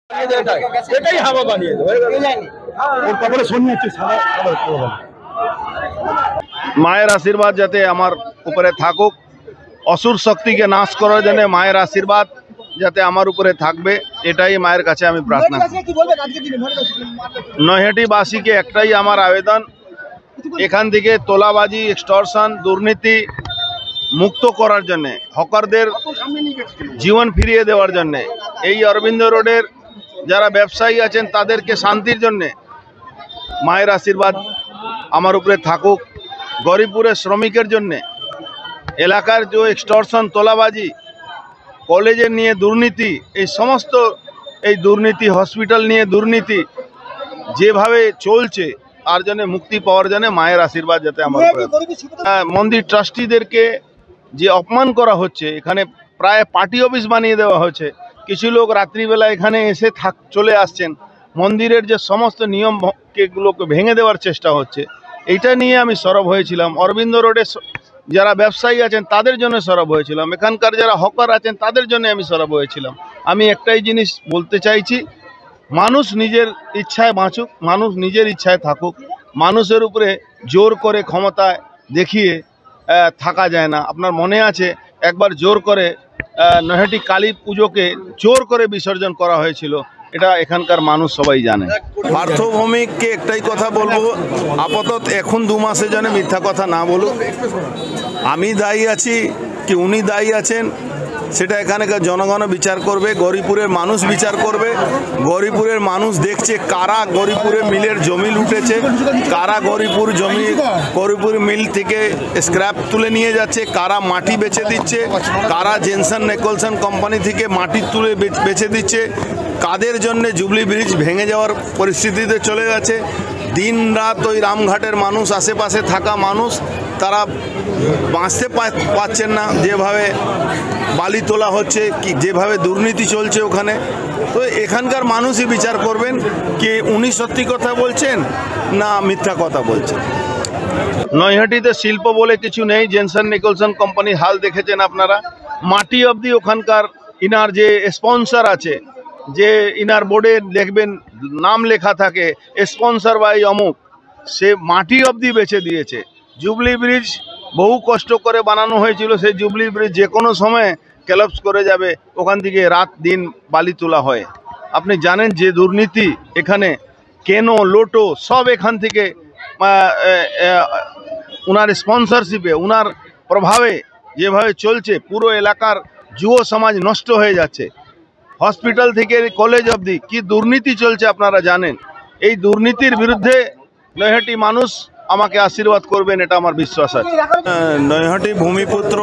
এটাই হাওয়া বানিয়ে মায়ের আশীর্বাদ যাতে আমার উপরে থাকুক, অসুর শক্তিকে নাশ করার জন্য মায়ের আশীর্বাদ যাতে আমার উপরে থাকবে, এটাই মায়ের কাছে আমি প্রার্থনা করি। নৈহাটিবাসীকে একটাই আমার আবেদন, এখান থেকে তোলাবাজি, এক্সটর্শন, দুর্নীতি মুক্ত করার জন্যে, হকারদের জীবন ফিরিয়ে দেওয়ার জন্যে, এই অরবিন্দ রোডের যারা ব্যবসায়ী আছেন তাদেরকে শান্তির জন্যে মায়ের আশীর্বাদ আমার উপরে থাকুক। গরিবপুরের শ্রমিকের জন্যে এলাকার যে এক্সটর্শন, তোলাবাজি, কলেজের নিয়ে দুর্নীতি, এই সমস্ত এই দুর্নীতি, হসপিটাল নিয়ে দুর্নীতি যেভাবে চলছে তার জন্য মুক্তি পাওয়ার জন্য মায়ের আশীর্বাদ যাতে আমার উপরে। মন্দির ট্রাস্টিদেরকে যে অপমান করা হচ্ছে, এখানে প্রায় পার্টি অফিস বানিয়ে দেওয়া হচ্ছে, কিছু লোক রাত্রিবেলা এখানে এসে চলে আসছেন, মন্দিরের যে সমস্ত নিয়মগুলোকে ভেঙে দেওয়ার চেষ্টা হচ্ছে, এইটা নিয়ে আমি সরব হয়েছিলাম। অরবিন্দ রোডে যারা ব্যবসায়ী আছেন তাদের জন্য সরব হয়েছিলাম, এখানকার যারা হকার আছেন তাদের জন্য আমি সরব হয়েছিলাম। আমি একটাই জিনিস বলতে চাইছি, মানুষ নিজের ইচ্ছায় বাঁচুক, মানুষ নিজের ইচ্ছায় থাকুক, মানুষের উপরে জোর করে ক্ষমতায় দেখিয়ে থাকা যায় না। আপনার মনে আছে একবার জোর করে নৈহাটি কালী পুজোকে জোর করে বিসর্জন করা হয়েছিল, এটা এখানকার মানুষ সবাই জানে। পার্থভৌমিককে একটাই কথা বলবো, আপাতত এখন 2 মাসের জন্য মিথ্যা কথা না বলুক। আমি দায়ী আছি কি উনি দায়ী আছেন সেটা এখানকার জনগণ বিচার করবে, গরিপুরের মানুষ বিচার করবে। গরিপুরের মানুষ দেখছে কারা গরিপুরের মিলের জমি লুটেছে, কারা গরিপুর মিল থেকে স্ক্র্যাপ তুলে নিয়ে যাচ্ছে, কারা মাটি বেচে দিচ্ছে, কারা জেনসন নিকলসন কোম্পানি থেকে মাটি তুলে বেচে দিচ্ছে, কাদের জন্য জুবলি ব্রিজ ভেঙে যাওয়ার পরিস্থিতিতে চলে গেছে। দিন রাত ওই রামঘাটের মানুষ, আশেপাশে থাকা মানুষ, তারা বাঁচতে পারছেন না, যেভাবে বালি তোলা হচ্ছে, কি যেভাবে দুর্নীতি চলছে ওখানে। তো এখানকার মানুষই বিচার করবেন কি উনি সত্যি কথা বলছেন না মিথ্যা কথা বলছেন। নৈহাটিতে শিল্প বলে কিছু নেই, জেনসন নিকলসন কোম্পানির হাল দেখেছেন আপনারা। মাটি অবধি ওখানকার ইনার যে স্পন্সর আছে, যে ইনার বোর্ডে দেখবেন নাম লেখা থাকে স্পন্সর বাই অমুক, সে মাটি অবধি বেচে দিয়েছে। জুবলি ব্রিজ বহু কষ্ট করে বানানো হয়েছিল, সেই জুবলি ব্রিজ যে কোনো সময় ক্যালাপস করে যাবে, ওখান থেকে রাত দিন বালি তোলা হয়। আপনি জানেন যে দুর্নীতি এখানে, কেনো লোটো সব এখান থেকে ওনার স্পন্সরশিপে, ওনার প্রভাবে যেভাবে চলছে, পুরো এলাকার যুব সমাজ নষ্ট হয়ে যাচ্ছে। হসপিটাল থেকে কলেজ অবধি কি দুর্নীতি চলছে আপনারা জানেন। এই দুর্নীতির বিরুদ্ধে নৈহাটি মানুষ আমাকে আশীর্বাদ করবেন, এটা আমার বিশ্বাস আছে। নৈহাটি ভূমিপুত্র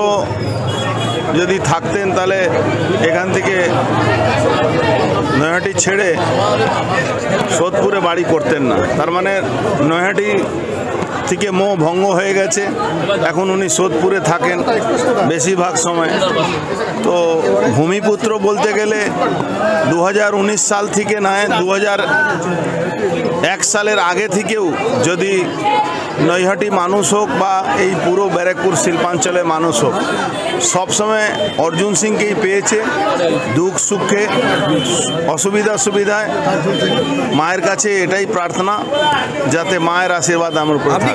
যদি থাকতেন তাহলে এখান থেকে নৈহাটি ছেড়ে সোদপুরে বাড়ি করতেন না। তার মানে নৈহাটি থেকে মোহ ভঙ্গ হয়ে গেছে, এখন উনি সোদপুরে থাকেন বেশিরভাগ সময়। তো ভূমিপুত্র বলতে গেলে 2019 সাল থেকে নয়, 2001 সালের আগে থেকেও যদি নৈহাটি মানুষ হোক বা এই পুরো ব্যারাকপুর শিল্পাঞ্চলের মানুষ হোক, সবসময় অর্জুন সিংকেই পেয়েছে, দুঃখ সুখে, অসুবিধা সুবিধায়। মায়ের কাছে এটাই প্রার্থনা যাতে মায়ের আশীর্বাদ আমার উপর থাকে।